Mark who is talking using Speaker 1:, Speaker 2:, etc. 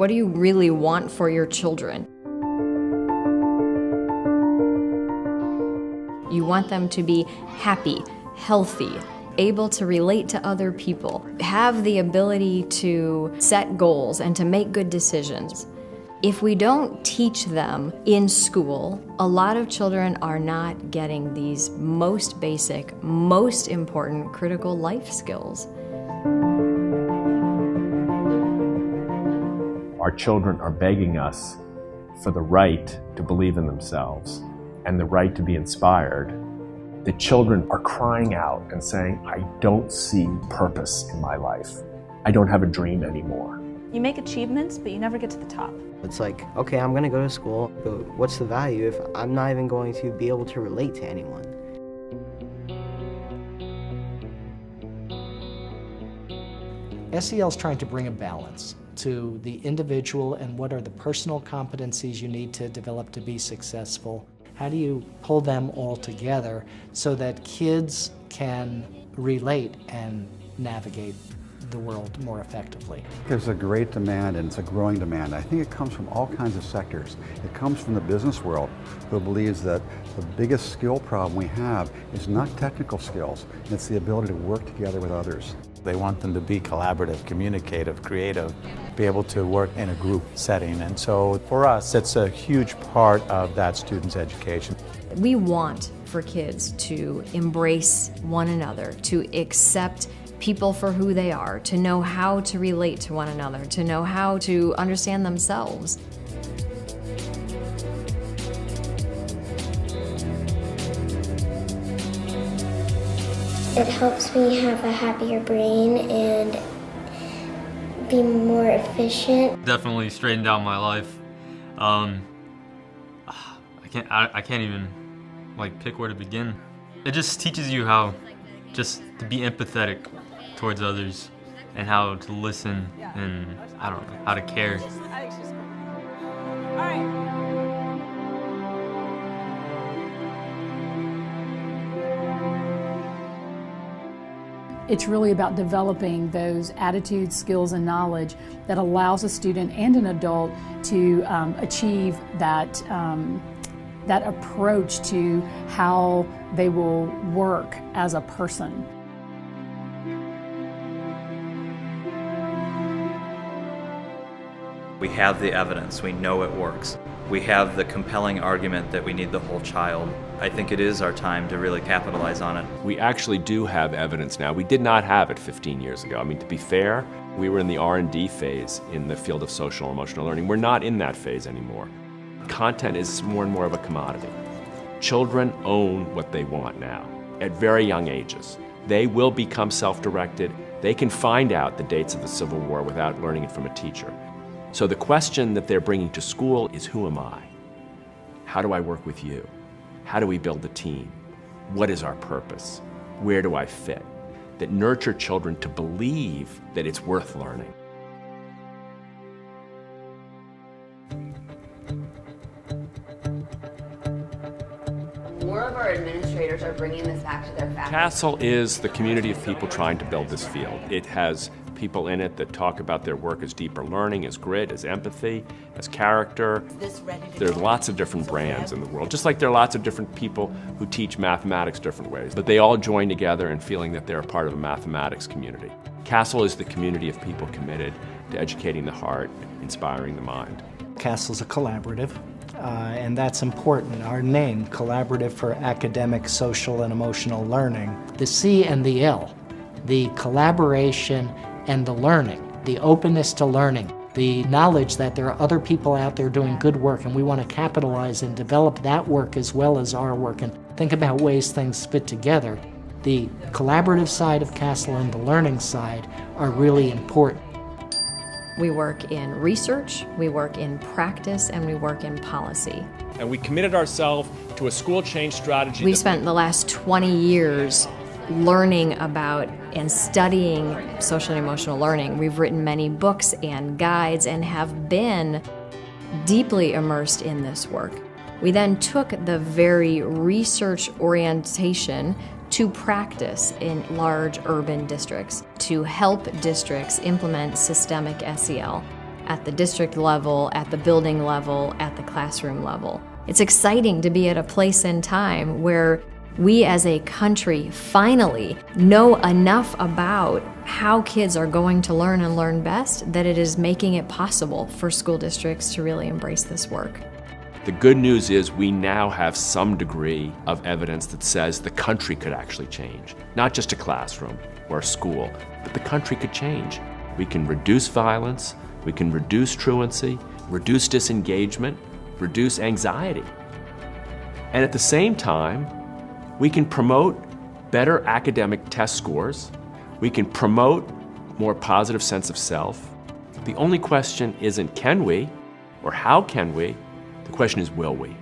Speaker 1: What do you really want for your children? You want them to be happy, healthy, able to relate to other people, have the ability to set goals and to make good decisions. If we don't teach them in school, a lot of children are not getting these most basic, most important critical life skills.
Speaker 2: Our children are begging us for the right to believe in themselves and the right to be inspired. The children are crying out and saying, I don't see purpose in my life. I don't have a dream anymore.
Speaker 3: You make achievements, but you never get to the top.
Speaker 4: It's like, okay, I'm gonna go to school, but what's the value if I'm not even going to be able to relate to anyone?
Speaker 5: SEL is trying to bring a balance to the individual and what are the personal competencies you need to develop to be successful. How do you pull them all together so that kids can relate and navigate the world more effectively?
Speaker 6: There's a great demand, and it's a growing demand. I think it comes from all kinds of sectors. It comes from the business world, who believes that the biggest skill problem we have is not technical skills, it's the ability to work together with others.
Speaker 7: They want them to be collaborative, communicative, creative, be able to work in a group setting. And so for us, it's a huge part of that student's education.
Speaker 1: We want for kids to embrace one another, to accept people for who they are, to know how to relate to one another, to know how to understand themselves.
Speaker 8: It helps me have a happier brain and be more efficient.
Speaker 9: Definitely straightened out my life. I can't even pick where to begin. It just teaches you how just to be empathetic towards others and how to listen and I don't know, how to care.
Speaker 10: It's really about developing those attitudes, skills, and knowledge that allows a student and an adult to achieve that, that approach to how they will work as a person.
Speaker 11: We have the evidence, we know it works. We have the compelling argument that we need the whole child. I think it is our time to really capitalize on it.
Speaker 2: We actually do have evidence now. We did not have it 15 years ago. I mean, to be fair, we were in the R&D phase in the field of social and emotional learning. We're not in that phase anymore. Content is more and more of a commodity. Children own what they want now at very young ages. They will become self-directed. They can find out the dates of the Civil War without learning it from a teacher. So the question that they're bringing to school is, who am I? How do I work with you? How do we build a team? What is our purpose? Where do I fit? That nurture children to believe that it's worth learning.
Speaker 12: More of our administrators are bringing this back to their faculty.
Speaker 2: CASEL is the community of people trying to build this field. It has people in it that talk about their work as deeper learning, as grit, as empathy, as character. There are lots of different brands in the world, just like there are lots of different people who teach mathematics different ways, but they all join together in feeling that they're a part of a mathematics community. CASEL is the community of people committed to educating the heart, inspiring the mind.
Speaker 5: CASEL is a collaborative, and that's important. Our name, Collaborative for Academic, Social, and Emotional Learning. The C and the L, the collaboration and the learning, the openness to learning, the knowledge that there are other people out there doing good work, and we want to capitalize and develop that work as well as our work and think about ways things fit together. The collaborative side of CASEL and the learning side are really important.
Speaker 1: We work in research, we work in practice, and we work in policy.
Speaker 2: And we committed ourselves to a school change strategy.
Speaker 1: We've spent the last 20 years learning about and studying social and emotional learning. We've written many books and guides and have been deeply immersed in this work. We then took the very research orientation to practice in large urban districts to help districts implement systemic SEL. at the district level, at the building level, at the classroom level. It's exciting to be at a place in time where we as a country finally know enough about how kids are going to learn and learn best that it is making it possible for school districts to really embrace this work.
Speaker 2: The good news is we now have some degree of evidence that says the country could actually change. Not just a classroom or a school, but the country could change. We can reduce violence, we can reduce truancy, reduce disengagement, reduce anxiety. And at the same time, we can promote better academic test scores. We can promote more positive sense of self. The only question isn't can we or how can we? The question is will we?